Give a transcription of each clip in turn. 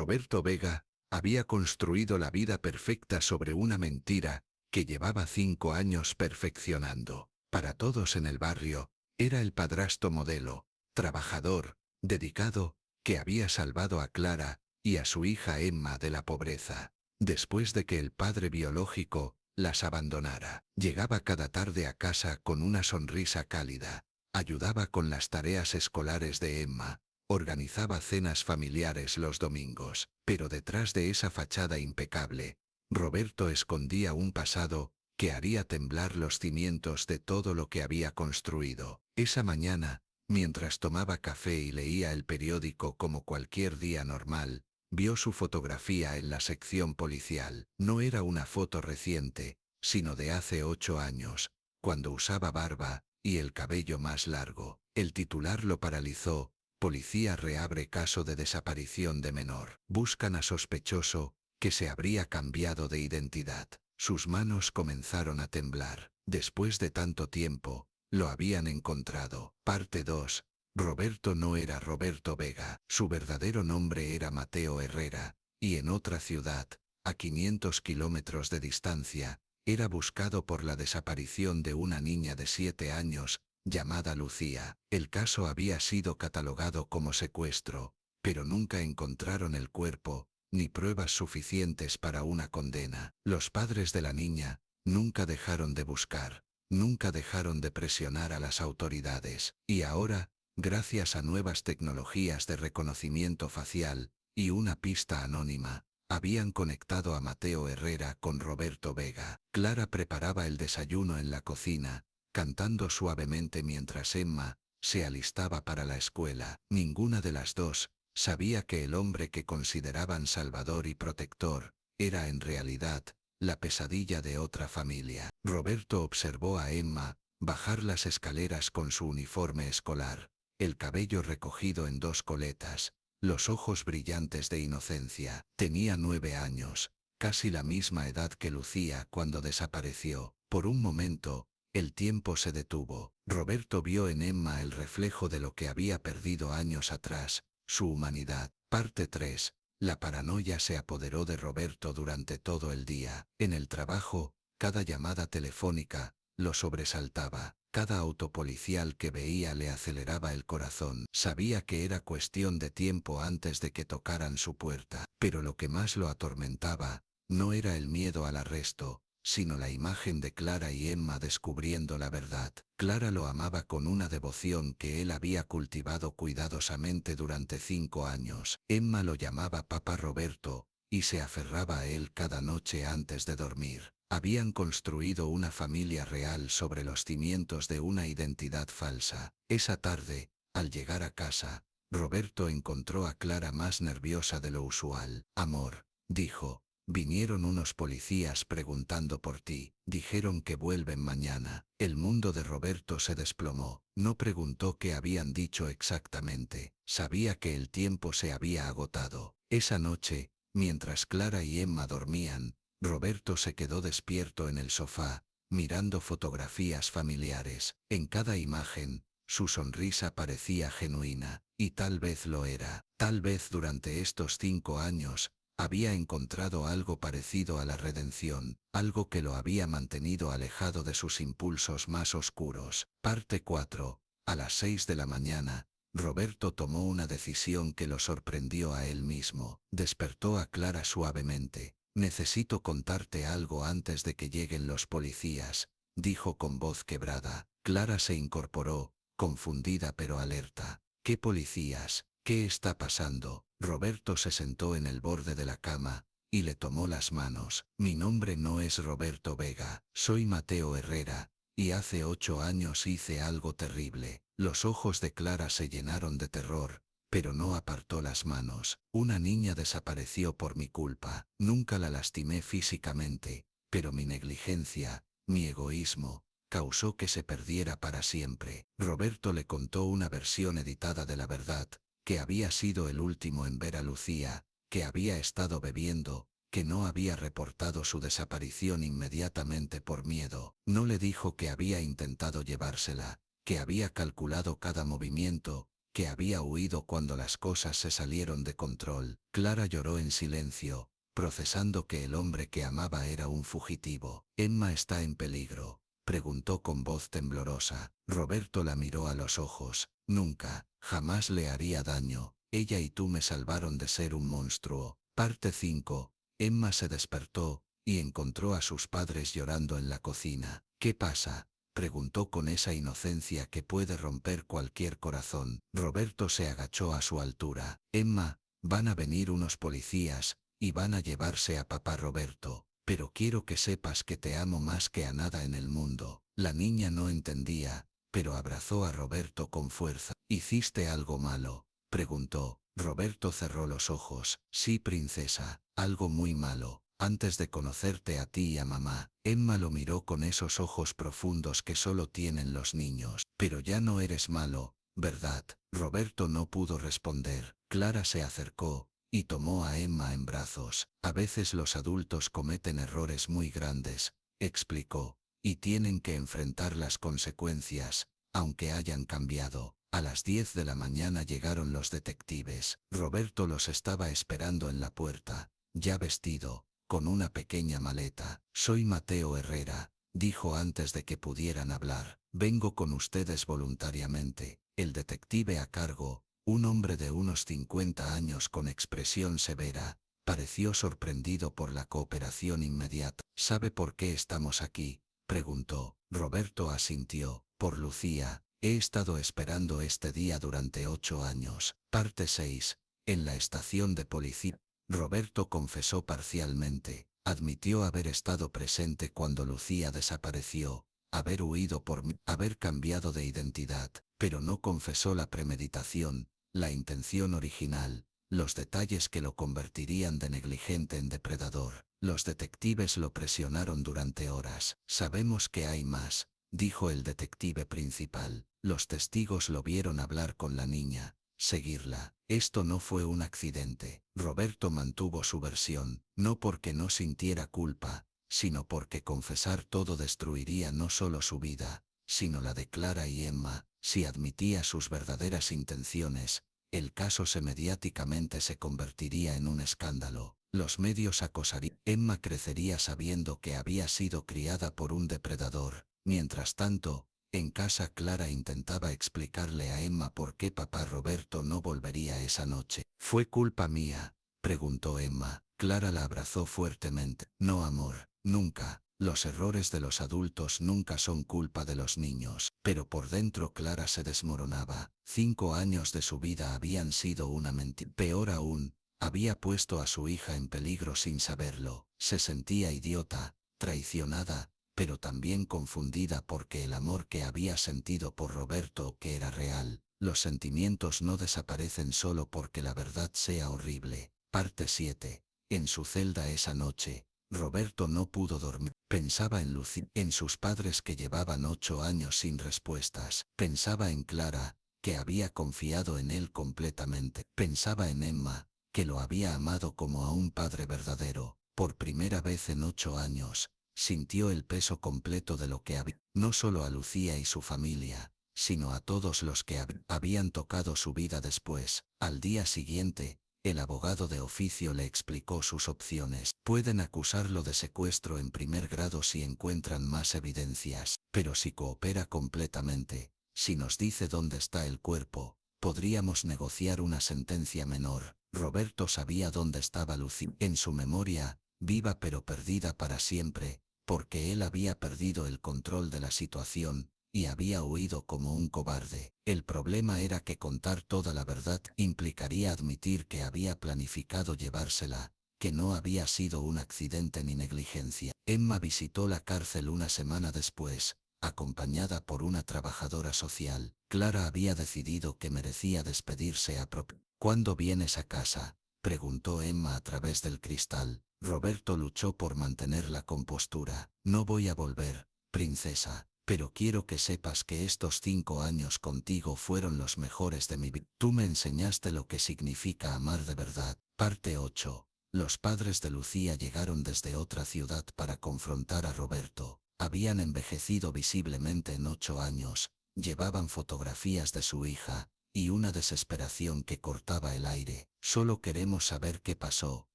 Roberto Vega había construido la vida perfecta sobre una mentira que llevaba 5 años perfeccionando. Para todos en el barrio, era el padrastro modelo, trabajador, dedicado, que había salvado a Clara y a su hija Emma de la pobreza. Después de que el padre biológico las abandonara, llegaba cada tarde a casa con una sonrisa cálida, ayudaba con las tareas escolares de Emma, organizaba cenas familiares los domingos, pero detrás de esa fachada impecable, Roberto escondía un pasado que haría temblar los cimientos de todo lo que había construido. Esa mañana, mientras tomaba café y leía el periódico como cualquier día normal, vio su fotografía en la sección policial. No era una foto reciente, sino de hace 8 años, cuando usaba barba y el cabello más largo. El titular lo paralizó: Policía reabre caso de desaparición de menor. Buscan a sospechoso que se habría cambiado de identidad. Sus manos comenzaron a temblar. Después de tanto tiempo, lo habían encontrado. Parte 2. Roberto no era Roberto Vega. Su verdadero nombre era Mateo Herrera, y en otra ciudad, a 500 kilómetros de distancia, era buscado por la desaparición de una niña de 7 años, llamada Lucía. El caso había sido catalogado como secuestro, pero nunca encontraron el cuerpo, ni pruebas suficientes para una condena. Los padres de la niña nunca dejaron de buscar, nunca dejaron de presionar a las autoridades, y ahora, gracias a nuevas tecnologías de reconocimiento facial y una pista anónima, habían conectado a Mateo Herrera con Roberto Vega. Clara preparaba el desayuno en la cocina, cantando suavemente mientras Emma se alistaba para la escuela. Ninguna de las dos sabía que el hombre que consideraban salvador y protector era en realidad la pesadilla de otra familia. Roberto observó a Emma bajar las escaleras con su uniforme escolar, el cabello recogido en 2 coletas, los ojos brillantes de inocencia. Tenía 9 años, casi la misma edad que Lucía cuando desapareció. Por un momento, el tiempo se detuvo. Roberto vio en Emma el reflejo de lo que había perdido años atrás, su humanidad. Parte 3. La paranoia se apoderó de Roberto durante todo el día. En el trabajo, cada llamada telefónica lo sobresaltaba. Cada auto policial que veía le aceleraba el corazón. Sabía que era cuestión de tiempo antes de que tocaran su puerta. Pero lo que más lo atormentaba no era el miedo al arresto, sino la imagen de Clara y Emma descubriendo la verdad. Clara lo amaba con una devoción que él había cultivado cuidadosamente durante 5 años. Emma lo llamaba Papá Roberto, y se aferraba a él cada noche antes de dormir. Habían construido una familia real sobre los cimientos de una identidad falsa. Esa tarde, al llegar a casa, Roberto encontró a Clara más nerviosa de lo usual. Amor, dijo, vinieron unos policías preguntando por ti. Dijeron que vuelven mañana. El mundo de Roberto se desplomó. No preguntó qué habían dicho exactamente. Sabía que el tiempo se había agotado. Esa noche, mientras Clara y Emma dormían, Roberto se quedó despierto en el sofá, mirando fotografías familiares. En cada imagen, su sonrisa parecía genuina, y tal vez lo era. Tal vez durante estos 5 años, había encontrado algo parecido a la redención, algo que lo había mantenido alejado de sus impulsos más oscuros. Parte 4. A las 6 de la mañana, Roberto tomó una decisión que lo sorprendió a él mismo. Despertó a Clara suavemente. Necesito contarte algo antes de que lleguen los policías, dijo con voz quebrada. Clara se incorporó, confundida pero alerta. ¿Qué policías? ¿Qué está pasando? Roberto se sentó en el borde de la cama y le tomó las manos. Mi nombre no es Roberto Vega, soy Mateo Herrera, y hace 8 años hice algo terrible. Los ojos de Clara se llenaron de terror, pero no apartó las manos. Una niña desapareció por mi culpa. Nunca la lastimé físicamente, pero mi negligencia, mi egoísmo, causó que se perdiera para siempre. Roberto le contó una versión editada de la verdad, que había sido el último en ver a Lucía, que había estado bebiendo, que no había reportado su desaparición inmediatamente por miedo. No le dijo que había intentado llevársela, que había calculado cada movimiento, que había huido cuando las cosas se salieron de control. Clara lloró en silencio, procesando que el hombre que amaba era un fugitivo. «¿Emma está en peligro?», preguntó con voz temblorosa. Roberto la miró a los ojos. «Nunca, jamás le haría daño. Ella y tú me salvaron de ser un monstruo». Parte 5. Emma se despertó y encontró a sus padres llorando en la cocina. «¿Qué pasa?», preguntó con esa inocencia que puede romper cualquier corazón. Roberto se agachó a su altura. «Emma, van a venir unos policías y van a llevarse a papá Roberto, pero quiero que sepas que te amo más que a nada en el mundo». La niña no entendía, pero abrazó a Roberto con fuerza. «¿Hiciste algo malo?», preguntó. Roberto cerró los ojos. «Sí, princesa, algo muy malo. Antes de conocerte a ti y a mamá». Emma lo miró con esos ojos profundos que solo tienen los niños. «Pero ya no eres malo, ¿verdad?». Roberto no pudo responder. Clara se acercó y tomó a Emma en brazos. «A veces los adultos cometen errores muy grandes», explicó, «y tienen que enfrentar las consecuencias, aunque hayan cambiado». A las 10 de la mañana llegaron los detectives. Roberto los estaba esperando en la puerta, ya vestido, con una pequeña maleta. «Soy Mateo Herrera», dijo antes de que pudieran hablar. «Vengo con ustedes voluntariamente». El detective a cargo, un hombre de unos 50 años con expresión severa, pareció sorprendido por la cooperación inmediata. «¿Sabe por qué estamos aquí?», preguntó. Roberto asintió. «Por Lucía. He estado esperando este día durante 8 años». Parte 6. En la estación de policía. Roberto confesó parcialmente. Admitió haber estado presente cuando Lucía desapareció, haber huido haber cambiado de identidad, pero no confesó la premeditación, la intención original, los detalles que lo convertirían de negligente en depredador. Los detectives lo presionaron durante horas. «Sabemos que hay más», dijo el detective principal. «Los testigos lo vieron hablar con la niña, seguirla. Esto no fue un accidente». Roberto mantuvo su versión, no porque no sintiera culpa, sino porque confesar todo destruiría no solo su vida, sino la de Clara y Emma. Si admitía sus verdaderas intenciones, el caso mediáticamente se convertiría en un escándalo. Los medios acosarían. Emma crecería sabiendo que había sido criada por un depredador. Mientras tanto, en casa Clara intentaba explicarle a Emma por qué papá Roberto no volvería esa noche. «¿Fue culpa mía?», preguntó Emma. Clara la abrazó fuertemente. «No, amor, nunca. Los errores de los adultos nunca son culpa de los niños». Pero por dentro Clara se desmoronaba. 5 años de su vida habían sido una mentira. Peor aún, había puesto a su hija en peligro sin saberlo. Se sentía idiota, traicionada, pero también confundida porque el amor que había sentido por Roberto, que era real. Los sentimientos no desaparecen solo porque la verdad sea horrible. Parte 7. En su celda esa noche, Roberto no pudo dormir. Pensaba en Lucía, en sus padres que llevaban 8 años sin respuestas. Pensaba en Clara, que había confiado en él completamente. Pensaba en Emma, que lo había amado como a un padre verdadero. Por primera vez en 8 años, sintió el peso completo de lo que había, no solo a Lucía y su familia, sino a todos los que habían tocado su vida después. Al día siguiente, el abogado de oficio le explicó sus opciones. «Pueden acusarlo de secuestro en primer grado si encuentran más evidencias, pero si coopera completamente, si nos dice dónde está el cuerpo, podríamos negociar una sentencia menor». Roberto sabía dónde estaba Lucía. En su memoria, viva pero perdida para siempre, porque él había perdido el control de la situación y había huido como un cobarde. El problema era que contar toda la verdad implicaría admitir que había planificado llevársela, que no había sido un accidente ni negligencia. Emma visitó la cárcel una semana después, acompañada por una trabajadora social. Clara había decidido que merecía despedirse a propósito. «¿Cuándo vienes a casa?», preguntó Emma a través del cristal. Roberto luchó por mantener la compostura. «No voy a volver, princesa, pero quiero que sepas que estos 5 años contigo fueron los mejores de mi vida. Tú me enseñaste lo que significa amar de verdad». Parte 8. Los padres de Lucía llegaron desde otra ciudad para confrontar a Roberto. Habían envejecido visiblemente en 8 años, llevaban fotografías de su hija, y una desesperación que cortaba el aire. Solo queremos saber qué pasó,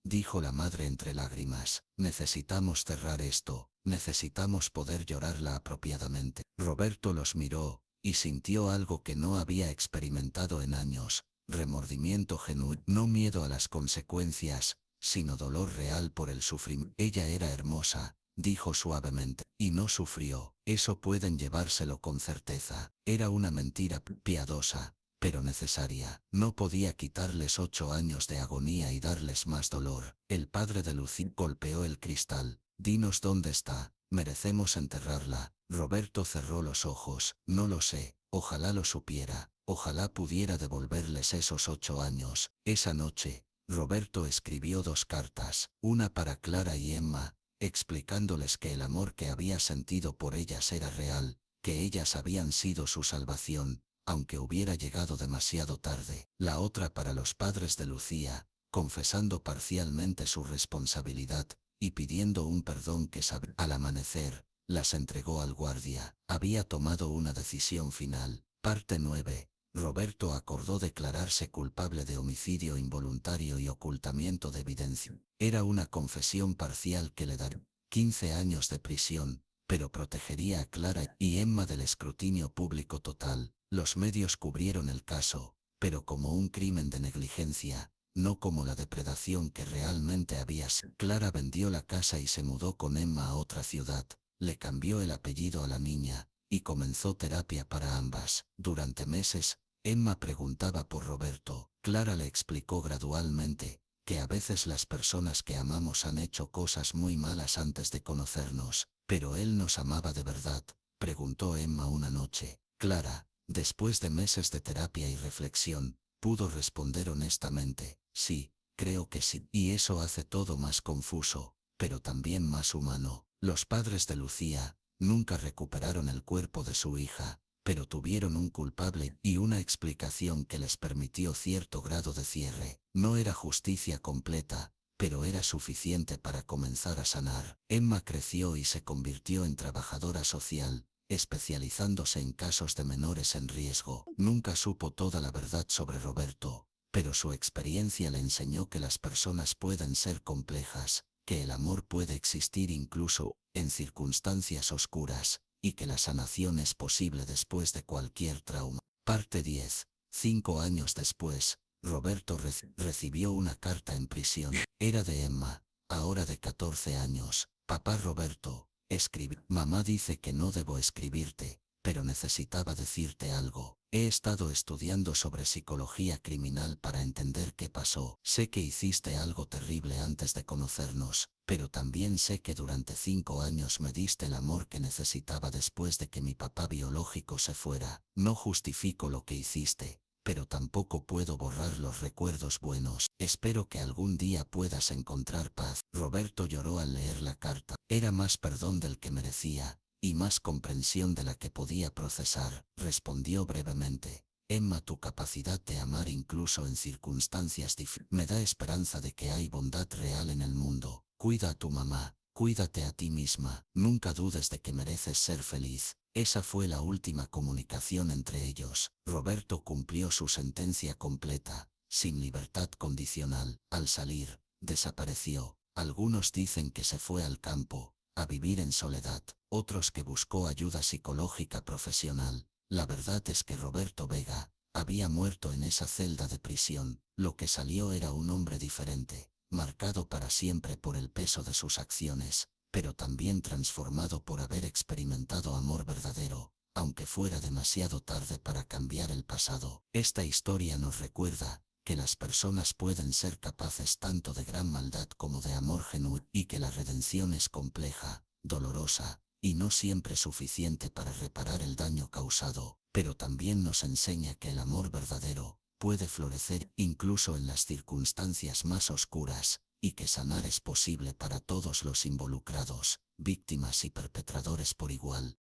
dijo la madre entre lágrimas. Necesitamos cerrar esto, necesitamos poder llorarla apropiadamente. Roberto los miró, y sintió algo que no había experimentado en años, remordimiento genuino, no miedo a las consecuencias, sino dolor real por el sufrimiento. Ella era hermosa, dijo suavemente, y no sufrió. Eso pueden llevárselo con certeza. Era una mentira piadosa, pero necesaria. No podía quitarles 8 años de agonía y darles más dolor. El padre de Lucy golpeó el cristal. Dinos dónde está, merecemos enterrarla. Roberto cerró los ojos. No lo sé, ojalá lo supiera, ojalá pudiera devolverles esos 8 años. Esa noche, Roberto escribió 2 cartas, una para Clara y Emma, explicándoles que el amor que había sentido por ellas era real, que ellas habían sido su salvación, aunque hubiera llegado demasiado tarde. La otra para los padres de Lucía, confesando parcialmente su responsabilidad, y pidiendo un perdón que al amanecer, las entregó al guardia. Había tomado una decisión final. Parte 9. Roberto acordó declararse culpable de homicidio involuntario y ocultamiento de evidencia. Era una confesión parcial que le daría 15 años de prisión, pero protegería a Clara y Emma del escrutinio público total. Los medios cubrieron el caso, pero como un crimen de negligencia, no como la depredación que realmente había sido. Clara vendió la casa y se mudó con Emma a otra ciudad, le cambió el apellido a la niña, y comenzó terapia para ambas. Durante meses, Emma preguntaba por Roberto. Clara le explicó gradualmente que a veces las personas que amamos han hecho cosas muy malas antes de conocernos, pero él nos amaba de verdad, preguntó Emma una noche. Clara, después de meses de terapia y reflexión, pudo responder honestamente, sí, creo que sí. Y eso hace todo más confuso, pero también más humano. Los padres de Lucía nunca recuperaron el cuerpo de su hija, pero tuvieron un culpable y una explicación que les permitió cierto grado de cierre. No era justicia completa, pero era suficiente para comenzar a sanar. Emma creció y se convirtió en trabajadora social, especializándose en casos de menores en riesgo. Nunca supo toda la verdad sobre Roberto, pero su experiencia le enseñó que las personas pueden ser complejas, que el amor puede existir incluso en circunstancias oscuras, y que la sanación es posible después de cualquier trauma. Parte 10. 5 años después, Roberto recibió una carta en prisión. Era de Emma, ahora de 14 años. Papá Roberto, escribí. Mamá dice que no debo escribirte, pero necesitaba decirte algo. He estado estudiando sobre psicología criminal para entender qué pasó. Sé que hiciste algo terrible antes de conocernos, pero también sé que durante 5 años me diste el amor que necesitaba después de que mi papá biológico se fuera. No justifico lo que hiciste, pero tampoco puedo borrar los recuerdos buenos. Espero que algún día puedas encontrar paz. Roberto lloró al leer la carta. Era más perdón del que merecía, y más comprensión de la que podía procesar. Respondió brevemente. Emma, tu capacidad de amar incluso en circunstancias difíciles me da esperanza de que hay bondad real en el mundo. Cuida a tu mamá, cuídate a ti misma, nunca dudes de que mereces ser feliz. Esa fue la última comunicación entre ellos. Roberto cumplió su sentencia completa, sin libertad condicional. Al salir, desapareció. Algunos dicen que se fue al campo, a vivir en soledad, otros que buscó ayuda psicológica profesional. La verdad es que Roberto Vega había muerto en esa celda de prisión. Lo que salió era un hombre diferente, marcado para siempre por el peso de sus acciones, pero también transformado por haber experimentado amor verdadero, aunque fuera demasiado tarde para cambiar el pasado. Esta historia nos recuerda que las personas pueden ser capaces tanto de gran maldad como de amor genuino, y que la redención es compleja, dolorosa, y no siempre suficiente para reparar el daño causado, pero también nos enseña que el amor verdadero puede florecer incluso en las circunstancias más oscuras, y que sanar es posible para todos los involucrados, víctimas y perpetradores por igual.